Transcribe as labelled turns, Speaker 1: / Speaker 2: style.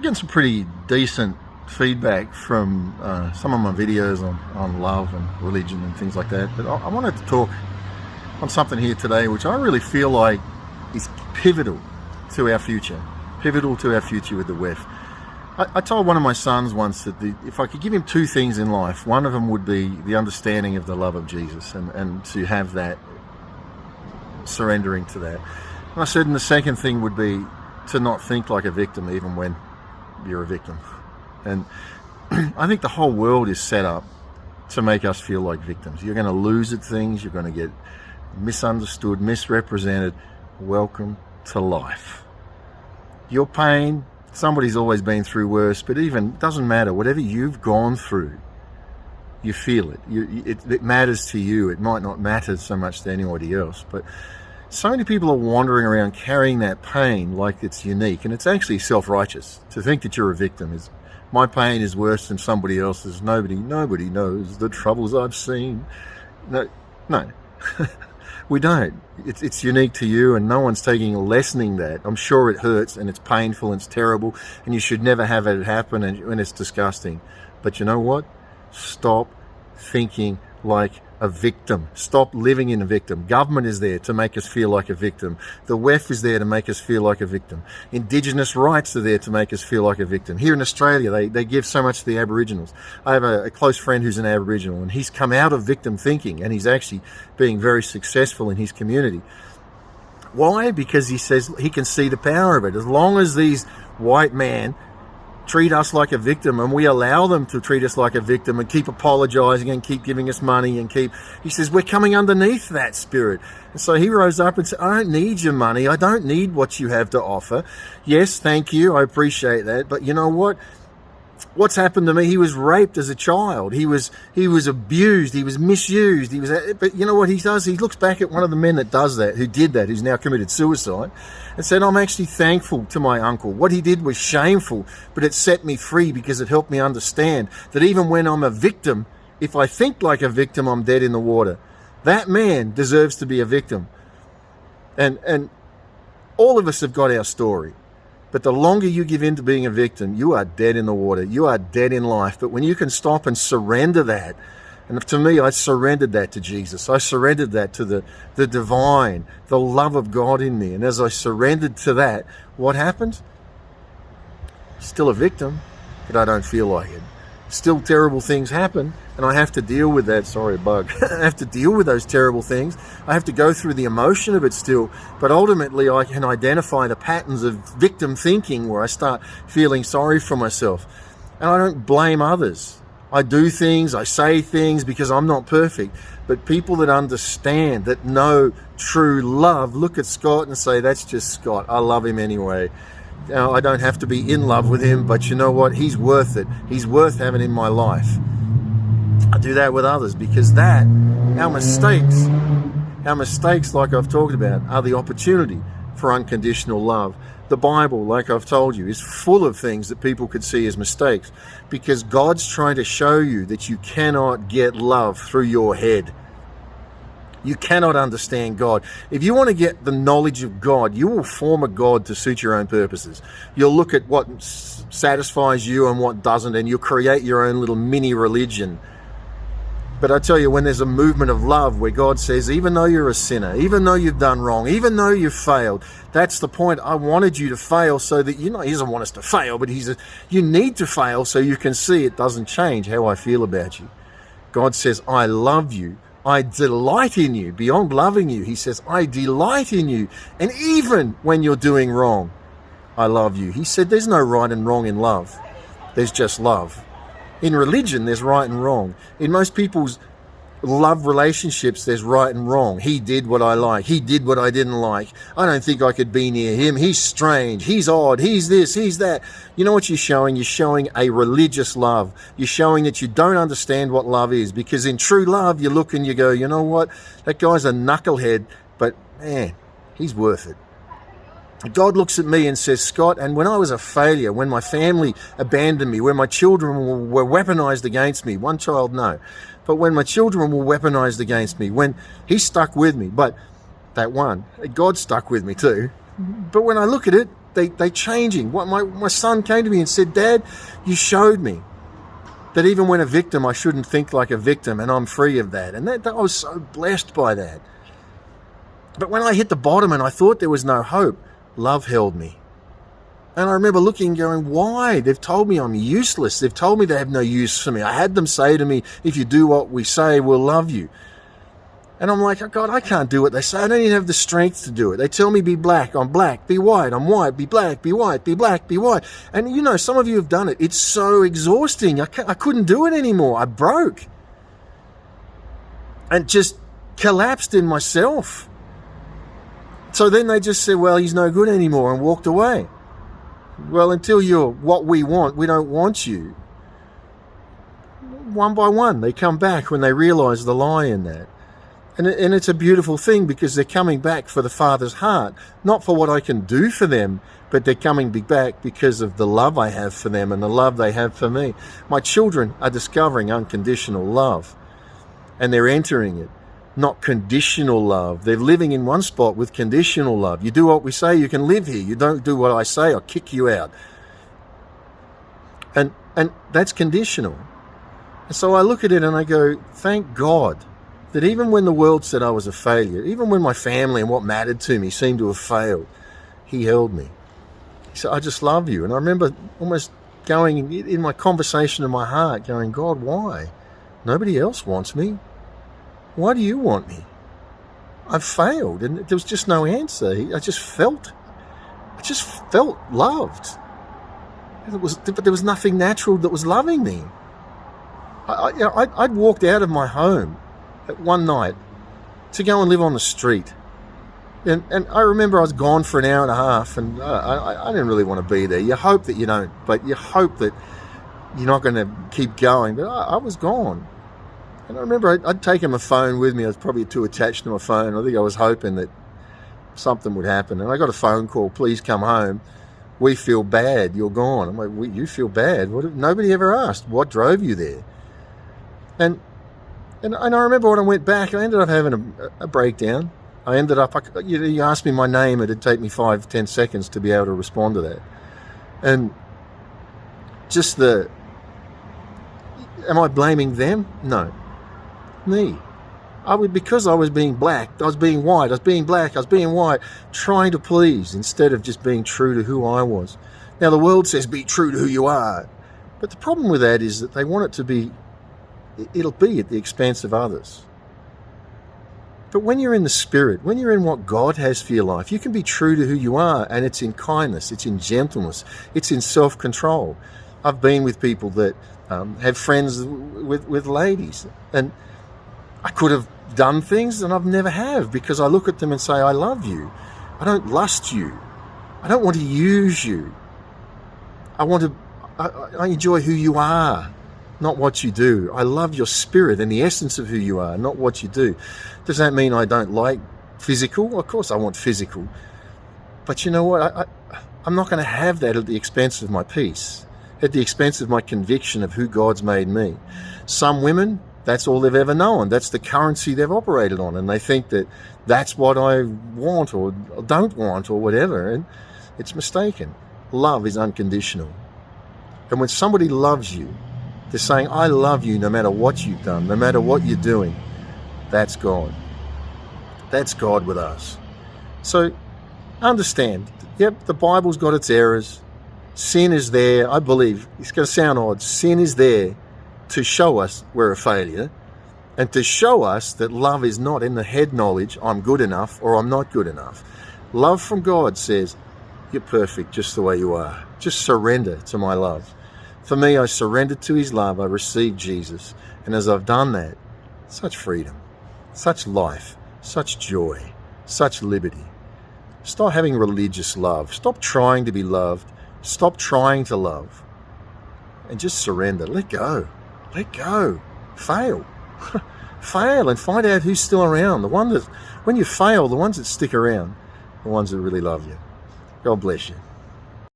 Speaker 1: getting some pretty decent feedback from some of my videos on love and religion and things like that. But I wanted to talk on something here today which I really feel like is pivotal to our future with the WEF. I told one of my sons once that if I could give him two things in life, one of them would be the understanding of the love of Jesus and to have that, surrendering to that. And I said, and the second thing would be to not think like a victim even when you're a victim. And I think the whole world is set up to make us feel like victims. You're going to lose at things, you're going to get misunderstood, misrepresented. Welcome to life. Your pain, somebody's always been through worse, but even, it doesn't matter, whatever you've gone through, you feel it. It matters to you. It might not matter so much to anybody else, but so many people are wandering around carrying that pain like it's unique, and it's actually self-righteous to think that you're a victim. My pain is worse than somebody else's. Nobody knows the troubles I've seen. No. We don't. It's unique to you, and no one's taking lessening that. I'm sure it hurts and it's painful and it's terrible and you should never have it happen and it's disgusting. But you know what? Stop thinking like a victim. Stop living in a victim. Government is there to make us feel like a victim. The WEF is there to make us feel like a victim. Indigenous rights are there to make us feel like a victim. Here in Australia, they give so much to the Aboriginals. I have a close friend who's an Aboriginal, and he's come out of victim thinking, and he's actually being very successful in his community. Why? Because he says he can see the power of it. As long as these white men treat us like a victim and we allow them to treat us like a victim and keep apologizing and keep giving us money and he says, we're coming underneath that spirit. And so he rose up and said, I don't need your money. I don't need what you have to offer. Yes, thank you. I appreciate that. But you know what? What's happened to me? He was raped as a child. He was abused. He was misused. But you know what he does? He looks back at one of the men who did that, who's now committed suicide, and said, I'm actually thankful to my uncle. What he did was shameful, but it set me free because it helped me understand that even when I'm a victim, if I think like a victim, I'm dead in the water. That man deserves to be a victim. And all of us have got our story. But the longer you give in to being a victim, you are dead in the water. You are dead in life. But when you can stop and surrender that, and to me, I surrendered that to Jesus. I surrendered that to the divine, the love of God in me. And as I surrendered to that, what happened? Still a victim, but I don't feel like it. Still terrible things happen, and I have to deal with that. Sorry, bug. I have to deal with those terrible things. I have to go through the emotion of it still, but ultimately I can identify the patterns of victim thinking where I start feeling sorry for myself. And I don't blame others. I do things, I say things because I'm not perfect. But people that understand, that know true love, look at Scott and say, that's just Scott. I love him anyway. Now, I don't have to be in love with him, but you know what? He's worth it. He's worth having in my life. I do that with others because our mistakes, like I've talked about, are the opportunity for unconditional love. The Bible, like I've told you, is full of things that people could see as mistakes because God's trying to show you that you cannot get love through your head. You cannot understand God. If you want to get the knowledge of God, you will form a God to suit your own purposes. You'll look at what satisfies you and what doesn't, and you'll create your own little mini religion. But I tell you, when there's a movement of love where God says, even though you're a sinner, even though you've done wrong, even though you've failed, that's the point. I wanted you to fail so that, he doesn't want us to fail, but you need to fail so you can see it doesn't change how I feel about you. God says, I love you. I delight in you. Beyond loving you, he says, I delight in you. And even when you're doing wrong, I love you. He said, there's no right and wrong in love. There's just love. In religion, there's right and wrong. In most people's love relationships, there's right and wrong. He did what I like. He did what I didn't like. I don't think I could be near him. He's strange. He's odd. He's this. He's that. You know what you're showing? You're showing a religious love. You're showing that you don't understand what love is, because in true love, you look and you go, you know what? That guy's a knucklehead, but man, he's worth it. God looks at me and says, Scott, and when I was a failure, when my family abandoned me, when my children were weaponized against me, one child, no, but when my children were weaponized against me, when he stuck with me, but that one, God stuck with me too. But when I look at it, they changing. What my son came to me and said, Dad, you showed me that even when a victim, I shouldn't think like a victim, and I'm free of that. And that I was so blessed by that. But when I hit the bottom and I thought there was no hope, love held me. And I remember looking and going, why? They've told me I'm useless. They've told me they have no use for me. I had them say to me, if you do what we say, we'll love you. And I'm like, oh God, I can't do what they say. I don't even have the strength to do it. They tell me be black, I'm black. Be white, I'm white. Be black, be white. Be black, be white. And you know, some of you have done it. It's so exhausting. I couldn't do it anymore. I broke. And just collapsed in myself. So then they just said, well, he's no good anymore, and walked away. Well, until you're what we want, we don't want you. One by one, they come back when they realize the lie in that. And it's a beautiful thing, because they're coming back for the Father's heart, not for what I can do for them, but they're coming back because of the love I have for them and the love they have for me. My children are discovering unconditional love, and they're entering it. Not conditional love. They're living in one spot with conditional love. You do what we say, you can live here. You don't do what I say, I'll kick you out. And that's conditional. And so I look at it and I go, thank God that even when the world said I was a failure, even when my family and what mattered to me seemed to have failed, he held me. He said, I just love you. And I remember almost going in my conversation in my heart, going, God, why? Nobody else wants me. Why do you want me? I've failed, and there was just no answer. I just felt loved. But there was nothing natural that was loving me. I'd walked out of my home at one night to go and live on the street. And I remember I was gone for an hour and a half, and I didn't really want to be there. You hope that you don't, but you hope that you're not going to keep going. But I was gone. And I remember I'd taken my phone with me. I was probably too attached to my phone. I think I was hoping that something would happen. And I got a phone call, please come home. We feel bad, you're gone. I'm like, you feel bad? Nobody ever asked. What drove you there? And I remember when I went back, I ended up having a breakdown. I ended up, you asked me my name, it'd take me 5-10 seconds to be able to respond to that. And just am I blaming them? No. Me. Because I was being black, I was being white, I was being black, I was being white, trying to please instead of just being true to who I was. Now the world says be true to who you are, but the problem with that is that they want it to be, it'll be at the expense of others. But when you're in the Spirit, when you're in what God has for your life, you can be true to who you are, and it's in kindness, it's in gentleness, it's in self-control. I've been with people that have friends with ladies, and I could have done things, and I've never have, because I look at them and say, I love you. I don't lust you. I don't want to use you. I enjoy who you are, not what you do. I love your spirit and the essence of who you are, not what you do. Does that mean I don't like physical? Of course I want physical. But you know what? I'm not going to have that at the expense of my peace, at the expense of my conviction of who God's made me. Some women, that's all they've ever known. That's the currency they've operated on. And they think that that's what I want or don't want or whatever. And it's mistaken. Love is unconditional. And when somebody loves you, they're saying, I love you no matter what you've done, no matter what you're doing. That's God. That's God with us. So understand, yep, the Bible's got its errors. Sin is there. I believe, it's going to sound odd, sin is there to show us we're a failure, and to show us that love is not in the head knowledge, I'm good enough or I'm not good enough. Love from God says, you're perfect just the way you are. Just surrender to my love. For me, I surrendered to his love. I received Jesus. And as I've done that, such freedom, such life, such joy, such liberty. Stop having religious love. Stop trying to be loved. Stop trying to love. And just surrender. Let go. Let go. Fail. Fail and find out who's still around. When you fail, the ones that stick around, the ones that really love you. God bless you.